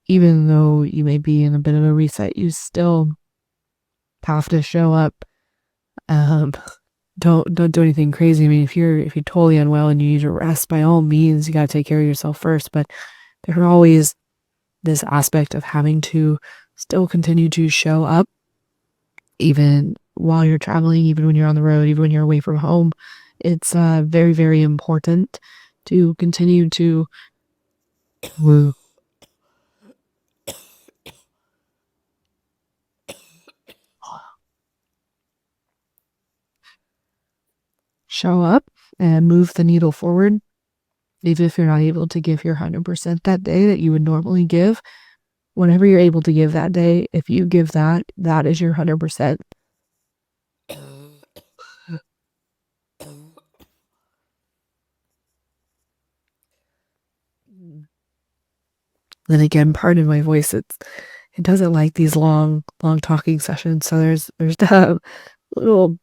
even though you may be in a bit of a reset, you still have to show up. Um, don't do anything crazy. I mean, if you're totally unwell and you need to rest, by all means, you got to take care of yourself first. But there's always this aspect of having to still continue to show up, even while you're traveling, even when you're on the road, even when you're away from home. It's very, very important to continue to show up and move the needle forward, even if you're not able to give your 100% that day that you would normally give. Whenever you're able to give that day, if you give that, that is your 100%. Then again, pardon my voice. It doesn't like these long talking sessions. So there's little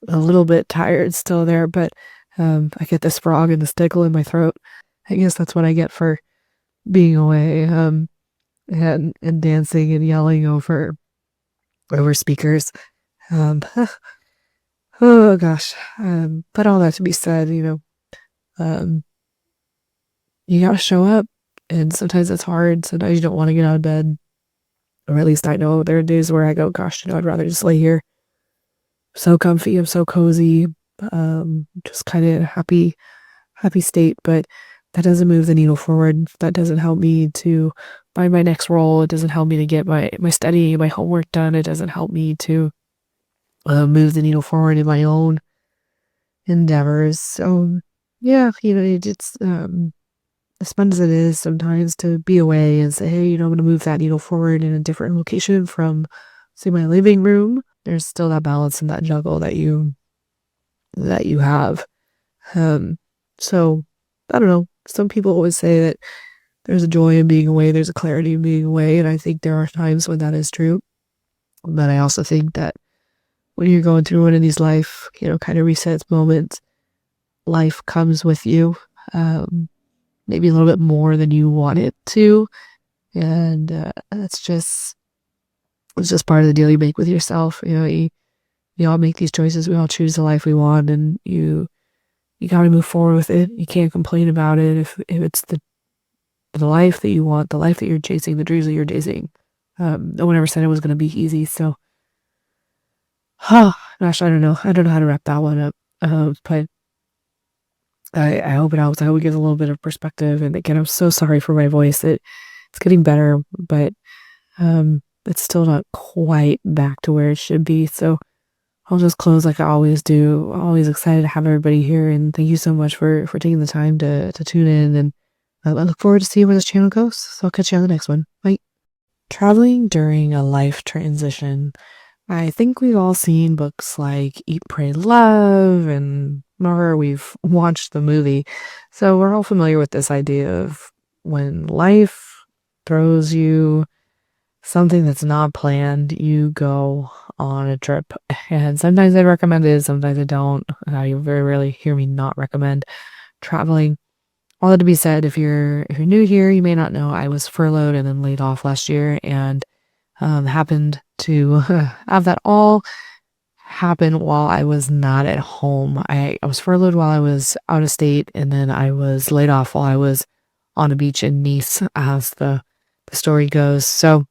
a little bit tired still there, but I get this frog and this tickle in my throat. I guess that's what I get for being away, and dancing and yelling over speakers. Um, oh gosh. But all that to be said, um, you gotta show up, and sometimes it's hard. Sometimes you don't want to get out of bed, or at least I know there are days where I go, gosh, I'd rather just lay here. So comfy, I'm so cozy, just kind of happy state, but that doesn't move the needle forward. That doesn't help me to find my next role. It doesn't help me to get my study, my homework done. It doesn't help me to move the needle forward in my own endeavors. So yeah, it's as fun as it is sometimes to be away and say, hey, I'm going to move that needle forward in a different location from, say, my living room. There's still that balance and that juggle that you have. So I don't know. Some people always say that there's a joy in being away, there's a clarity in being away, and I think there are times when that is true. But I also think that when you're going through one of these life, kind of resets moments, life comes with you, maybe a little bit more than you want it to, and it's just part of the deal you make with yourself. We all make these choices, we all choose the life we want, and you got to move forward with it. You can't complain about it if it's the life that you want, the life that you're chasing, the dreams that you're chasing. No one ever said it was going to be easy. So, gosh, I don't know. I don't know how to wrap that one up. But I hope it helps. I hope it gives a little bit of perspective. And again, I'm so sorry for my voice. It's getting better, but it's still not quite back to where it should be. So I'll just close like I always do. Always excited to have everybody here, and thank you so much for taking the time to tune in. And I look forward to seeing where this channel goes. So I'll catch you on the next one. Bye. Traveling during a life transition. I think we've all seen books like Eat, Pray, Love, and or we've watched the movie. So we're all familiar with this idea of when life throws you something that's not planned, you go on a trip. And sometimes I recommend it, sometimes I don't. You very rarely hear me not recommend traveling. All that to be said, if you're new here, you may not know I was furloughed and then laid off last year, and happened to have that all happen while I was not at home. I was furloughed while I was out of state, and then I was laid off while I was on a beach in Nice, as the story goes. So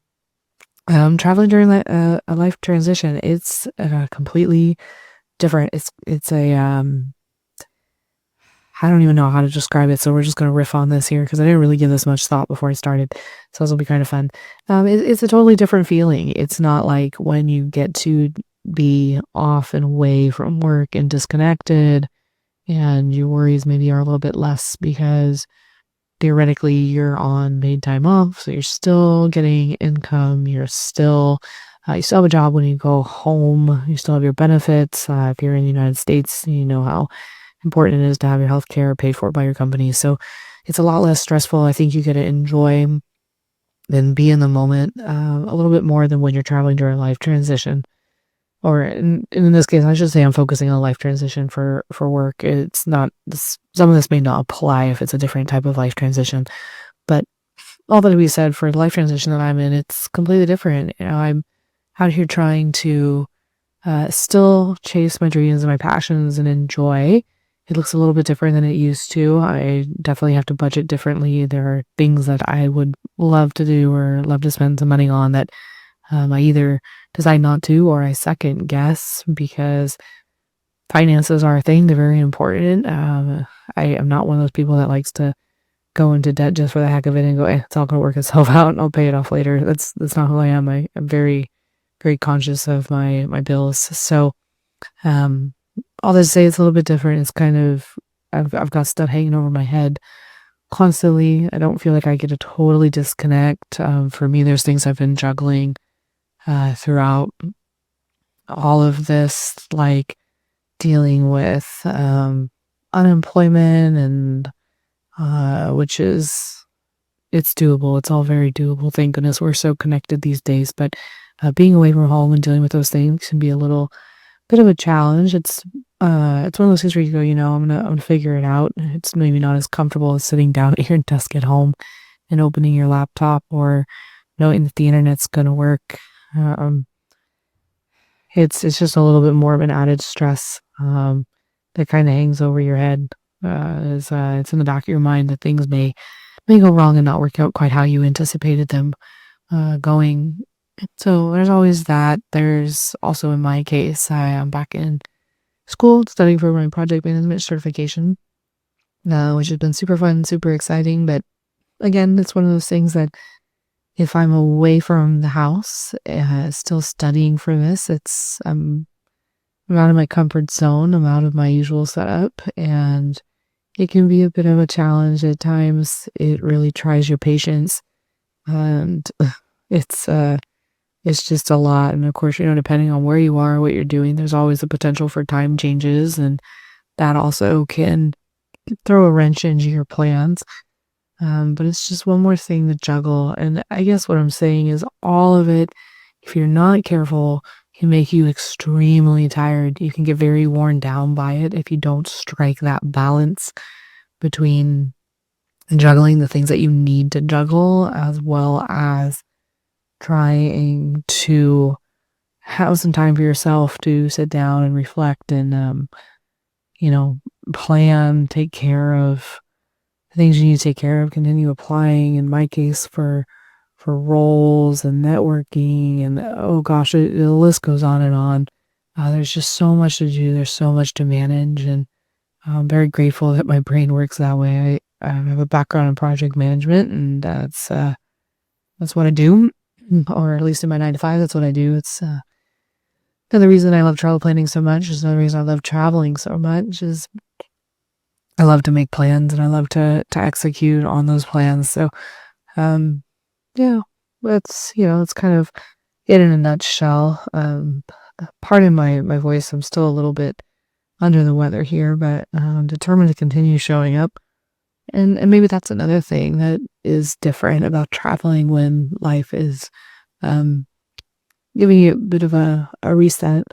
traveling during a life transition, it's completely different. It's a I don't even know how to describe it, so we're just going to riff on this here because I didn't really give this much thought before I started. So this will be kind of fun. It's a totally different feeling. It's not like when you get to be off and away from work and disconnected, and your worries maybe are a little bit less because theoretically you're on paid time off, so you're still getting income. You still have a job when you go home. You still have your benefits. If you're in the United States, you know how important it is to have your health care paid for by your company. So it's a lot less stressful. I think you get to enjoy and be in the moment a little bit more than when you're traveling during a life transition. Or in this case, I should say I'm focusing on life transition for work. It's not, some of this may not apply if it's a different type of life transition. But all that we said for the life transition that I'm in, it's completely different. I'm out here trying to still chase my dreams and my passions and enjoy. It looks a little bit different than it used to. I definitely have to budget differently. There are things that I would love to do or love to spend some money on that I either decide not to or I second guess because finances are a thing. They're very important. I am not one of those people that likes to go into debt just for the heck of it and go, it's all gonna work itself out and I'll pay it off later. That's not who I am. I'm very, very conscious of my bills. So um all this to say it's a little bit different. It's kind of I've got stuff hanging over my head constantly. I don't feel like I get to totally disconnect. For me, there's things I've been juggling throughout all of this, like dealing with unemployment and which is it's doable. It's all very doable. Thank goodness we're so connected these days. But being away from home and dealing with those things can be a little bit of a challenge. It's one of those things where you go, I'm gonna figure it out. It's maybe not as comfortable as sitting down at your desk at home and opening your laptop or knowing that the internet's gonna work. Um, it's just a little bit more of an added stress that kind of hangs over your head. It's in the back of your mind that things may go wrong and not work out quite how you anticipated them going. So there's always that. There's also in my case, I am back in school studying for my project management certification, which has been super fun, super exciting. But again, it's one of those things that if I'm away from the house, still studying for this, I'm out of my comfort zone. I'm out of my usual setup, and it can be a bit of a challenge at times. It really tries your patience, and it's it's just a lot. And of course, depending on where you are, what you're doing, there's always the potential for time changes, and that also can throw a wrench into your plans. But it's just one more thing to juggle. And I guess what I'm saying is all of it, if you're not careful, can make you extremely tired. You can get very worn down by it if you don't strike that balance between juggling the things that you need to juggle as well as trying to have some time for yourself to sit down and reflect and you know plan, take care of the things you need to take care of, continue applying in my case for roles and networking and oh gosh, the list goes on and on. There's just so much to do, there's so much to manage, and I'm very grateful that my brain works that way. I have a background in project management, and that's what I do, or at least in my 9 to 5, that's what I do. It's another reason I love travel planning so much. Is another reason I love traveling so much. Is I love to make plans and I love to execute on those plans. So, um, yeah, it's kind of it in a nutshell. Pardon my voice. I'm still a little bit under the weather here, but I'm determined to continue showing up. And maybe that's another thing that is different about traveling when life is um, giving you a bit of a reset.